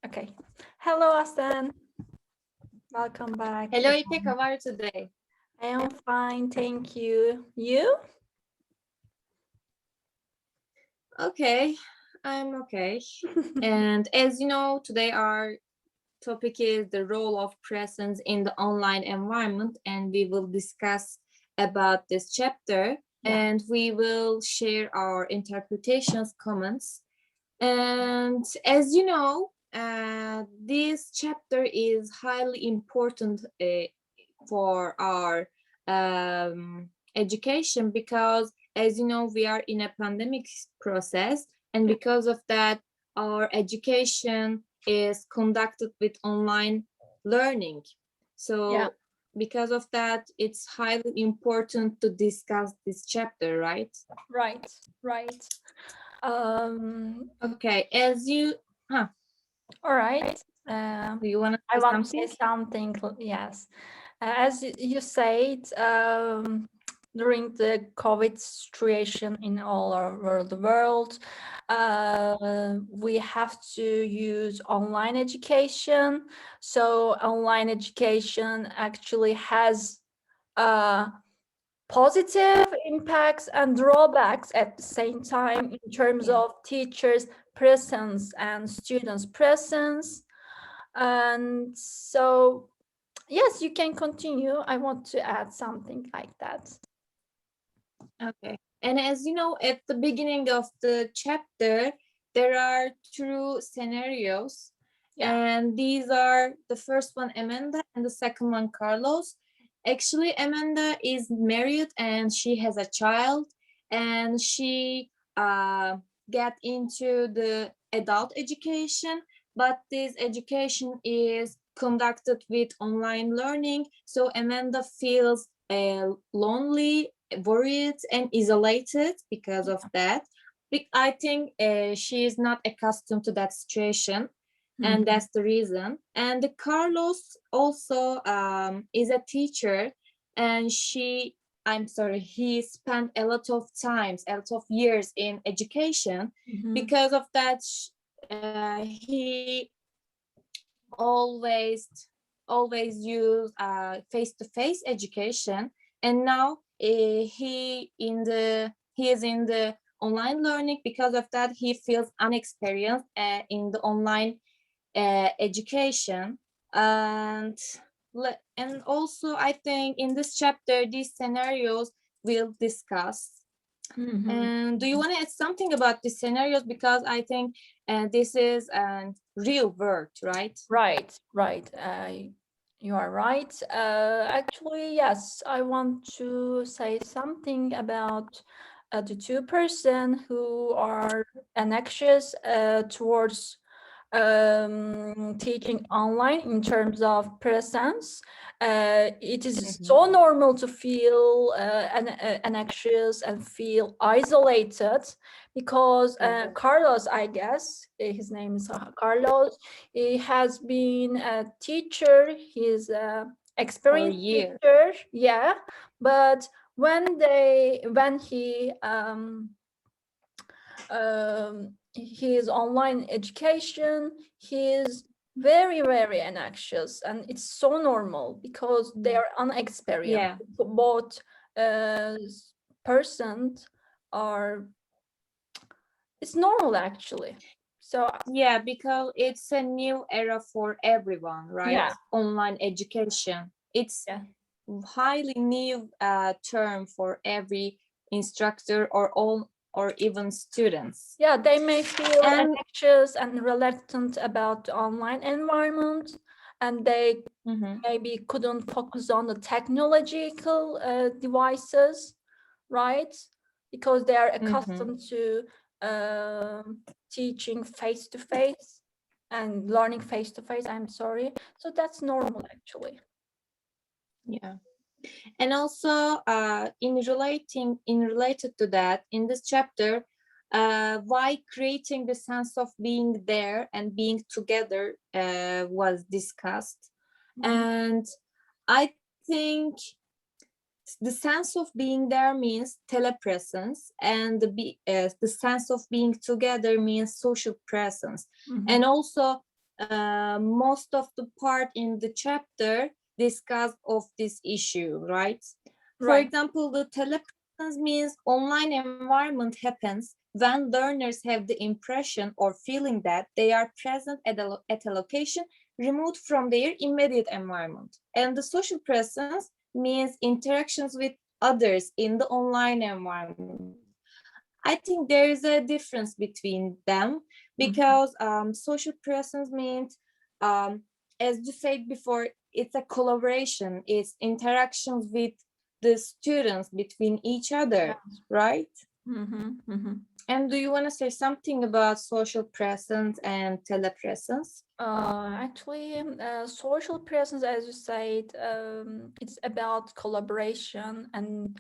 Okay. Hello, Ahsen. Welcome back. Hello, İpek. How are you today? I am fine, thank you. You? Okay, I'm okay. And as you know, today our topic is the role of presence in the online environment, and we will discuss about this chapter, Yeah. and we will share our interpretations, comments. And as you know, this chapter is highly important for our education because, as you know, we are in a pandemic process, and because of that, our education is conducted with online learning. So, Yeah. because of that, it's highly important to discuss this chapter, right? Right. Right. Okay, as you, huh? All right. Do you want to I say want to something? say something. Yes. As you said, during the COVID situation in all over the world, we have to use online education. So online education actually has positive impacts and drawbacks at the same time in terms Yeah. of teachers' presence and students' presence. And so yes, you can continue. I want to add something like that. Okay. And as you know, at the beginning of the chapter, there are two scenarios. Yeah. And these are the first one, Amanda, and the second one, Carlos. Actually, Amanda is married and she has a child, and she get into the adult education, but this education is conducted with online learning. So Amanda feels lonely, worried, and isolated because of that. I think she is not accustomed to that situation, and that's the reason. And Carlos also is a teacher, and I'm sorry, he spent a lot of times, a lot of years in education. Mhm. Because of that, he always use face-to-face education, and now he is in the online learning. Because of that, he feels unexperienced in the online education. and and also, I think in this chapter these scenarios we'll discuss. And do you want to add something about the scenarios? Because I think this is a real world, right? Right, right. You are right. Actually, yes, I want to say something about the two person who are anxious towards teaching online in terms of presence. It is so normal to feel anxious and feel isolated because Carlos, I guess his name is Carlos, he has been a teacher. He's a For a experienced year. teacher, yeah. But when he his online education, he is very very anxious, and it's so normal because they are unexperienced. Yeah. Both uh, persons are. It's normal actually. So Yeah, because it's a new era for everyone, right? yeah, Online education. It's yeah. highly new term for every instructor or all or even students. Yeah, they may feel And anxious and reluctant about the online environment, and they maybe couldn't focus on the technological devices, right? Because they are accustomed to teaching face to face and learning face to face. I'm sorry. So that's normal, actually. yeah. And also, in related to that, in this chapter, why creating the sense of being there and being together was discussed. And I think the sense of being there means telepresence, and the sense of being together means social presence. And also, most of the part in the chapter discuss of this issue, right? For Right. example, the telepresence means online environment happens when learners have the impression or feeling that they are present at a location removed from their immediate environment. And the social presence means interactions with others in the online environment. I think there is a difference between them because social presence means, as you said before, it's a collaboration, it's interactions with the students between each other, right? And do you want to say something about social presence and telepresence? Actually, social presence, as you said, it's about collaboration, and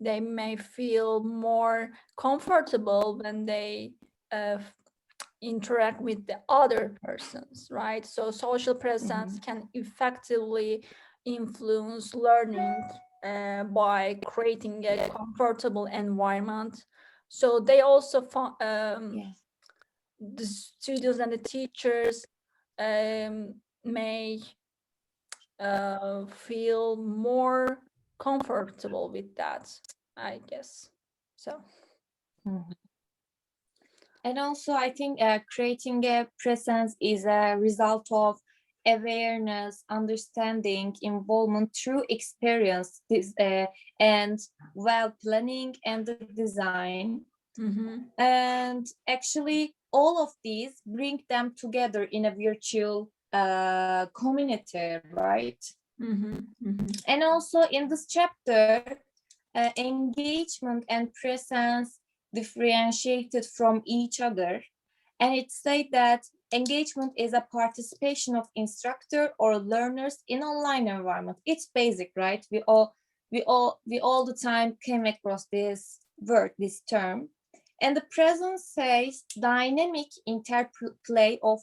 they may feel more comfortable when they interact with the other persons, right? So social presence can effectively influence learning by creating a comfortable environment. So they also the students and the teachers may feel more comfortable with that, I guess. So. And also, I think creating a presence is a result of awareness, understanding, involvement through experience, and well planning and the design. And actually, all of these bring them together in a virtual community, right? And also in this chapter, engagement and presence differentiated from each other, and it said that engagement is a participation of instructor or learners in online environment. It's basic, right? We all the time came across this word, this term. And the presence says dynamic interplay of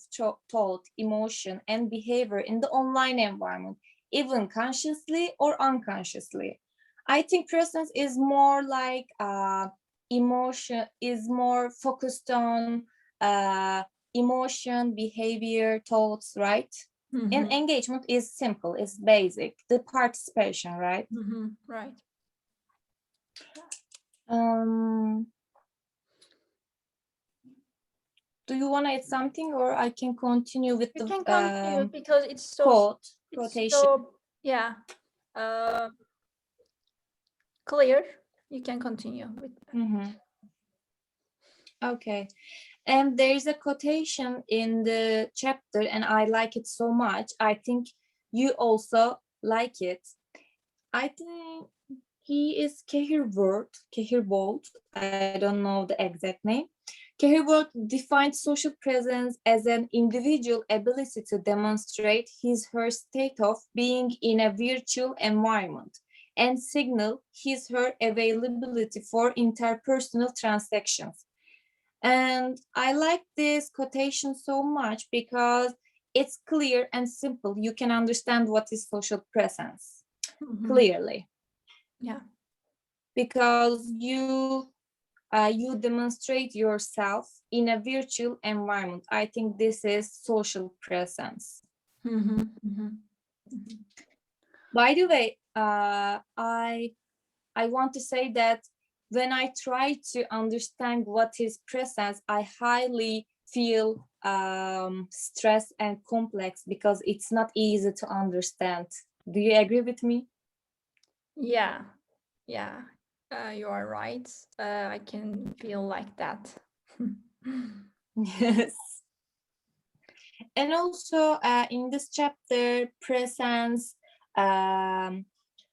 thought, emotion, and behavior in the online environment, even consciously or unconsciously. I think presence is more like emotion, is more focused on emotion, behavior, thoughts, right? And engagement is simple, it's basic, the participation, right? Right. Do you want to add something, or I can continue with you the can continue because it's so quotation? So, clear. You can continue with that. Okay. And there is a quotation in the chapter, and I like it so much. I think you also like it. I think he is Kehirbold. I don't know the exact name. Kehirbold defines social presence as an individual ability to demonstrate his/her state of being in a virtual environment and signal his/her availability for interpersonal transactions. And I like this quotation so much because it's clear and simple. You can understand what is social presence clearly. Yeah. Because you demonstrate yourself in a virtual environment. I think this is social presence. By the way, I want to say that when I try to understand what is presence, I highly feel stress and complex because it's not easy to understand. Do you agree with me? Yeah, you are right. I can feel like that. Yes. And also in this chapter, presence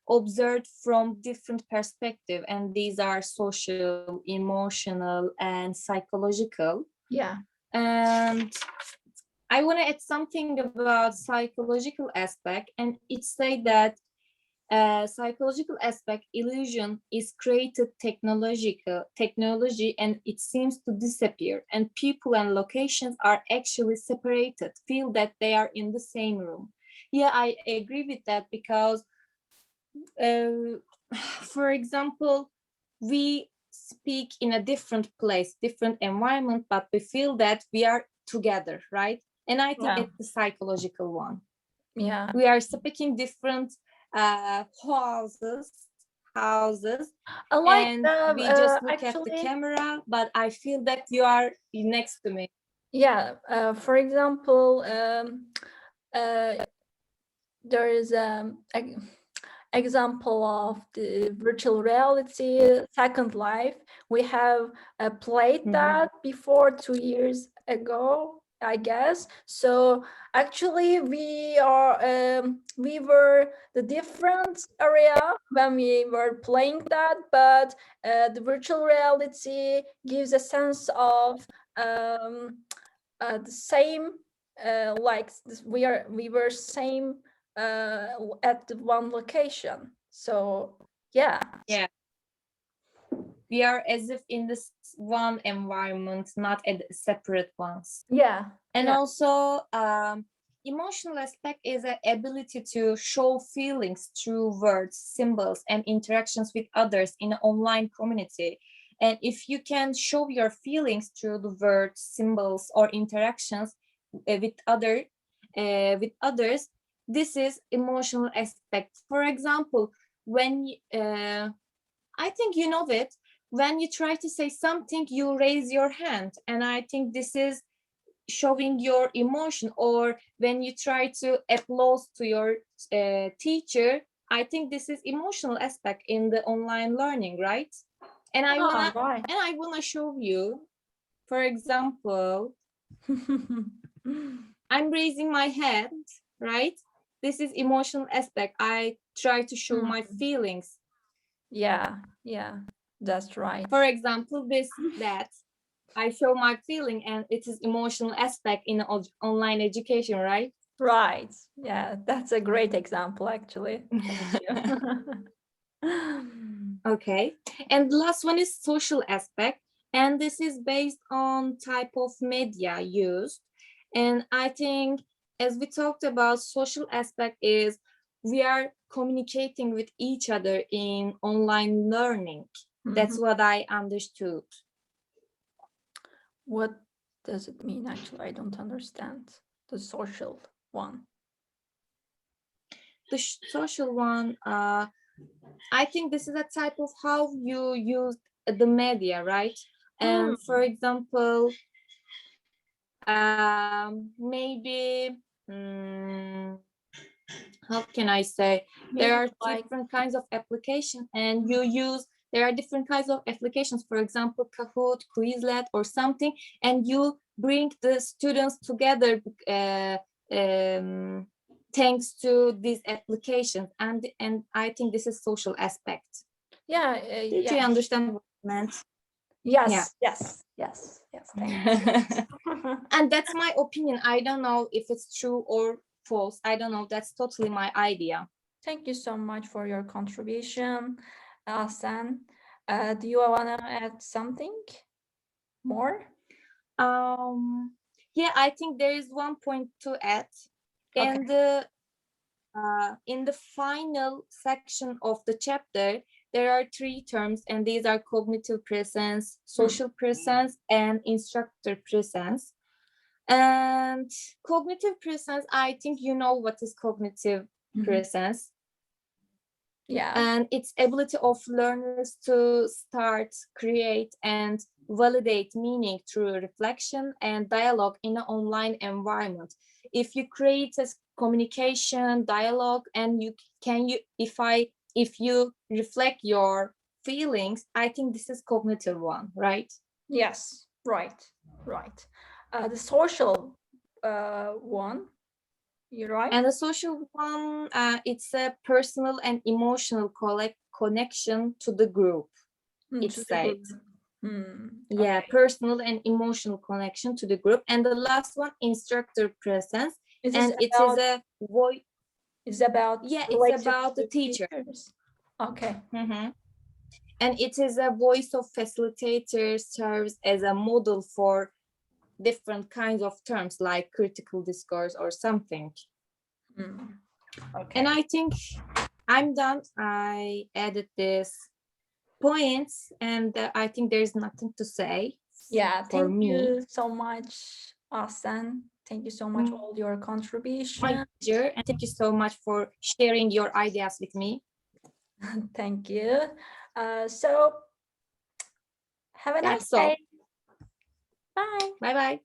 observed from different perspectives, and these are social, emotional, and psychological. Yeah. And I want to add something about psychological aspect, and it say that psychological aspect illusion is created technology, and it seems to disappear, and people and locations are actually separated, feel that they are in the same room. Yeah, I agree with that because for example, we speak in a different place, different environment, but we feel that we are together, right? And I think Yeah. it's the psychological one. Yeah. We are speaking different houses, I like and we just look at the actually, camera, but I feel that you are next to me. yeah. For example, there is example of the virtual reality Second Life. We have played that before 2 years ago, I guess. So actually we were the different area when we were playing that, but the virtual reality gives a sense of the same, like we were same at the one location. So yeah. We are as if in this one environment, not at separate ones. Yeah. And yeah. also emotional aspect is an ability to show feelings through words, symbols, and interactions with others in an online community. And if you can show your feelings through the words, symbols, or interactions with others, this is emotional aspect. For example, when I think you know it, when you try to say something, you raise your hand, and I think this is showing your emotion. Or when you try to applaud to your teacher, I think this is emotional aspect in the online learning, right? And I wanna show you. For example, I'm raising my hand, right? This is emotional aspect. I try to show my feelings. Yeah, that's right. For example, that I show my feeling, and it is emotional aspect in online education, right? Right. Yeah, that's a great example, actually. Okay. And the last one is social aspect. And this is based on type of media used. And I think, as we talked about, social aspect is we are communicating with each other in online learning. That's what I understood. What does it mean, actually? I don't understand the social one. The social one, I think this is a type of how you use the media, right? And for example, maybe, how can I say? There are different kinds of applications, and there are different kinds of applications, for example, Kahoot, Quizlet, or something, and you bring the students together thanks to these applications, and I think this is social aspect. Yeah. Did you understand what I meant? Yes. Thank you. And that's my opinion. I don't know if it's true or false. I don't know. That's totally my idea. Thank you so much for your contribution, Ahsen. Do you want to add something more? Yeah, I think there is one point to add. And in the final section of the chapter, there are 3 terms, and these are cognitive presence, social presence, and instructor presence. And cognitive presence, I think you know what is cognitive presence. Yeah. And its ability of learners to start, create, and validate meaning through reflection and dialogue in an online environment. If you create a communication, dialogue, and if you reflect your feelings, I think this is cognitive one, right? Yes, right. The social one, you're right. And the social one, it's a personal and emotional connection to the group. It's said. Yeah, okay. Personal and emotional connection to the group. And the last one, instructor presence. It's about the teacher. Okay. And it is a voice of facilitator, serves as a model for different kinds of terms like critical discourse or something. Okay. And I think I'm done. I added this points, and I think there's nothing to say. Yeah, thank you so much, Ahsen. Thank you so much for all your My contribution. pleasure, and thank you so much for sharing your ideas with me. Thank you. So have a Yeah, nice so day. Bye. bye bye.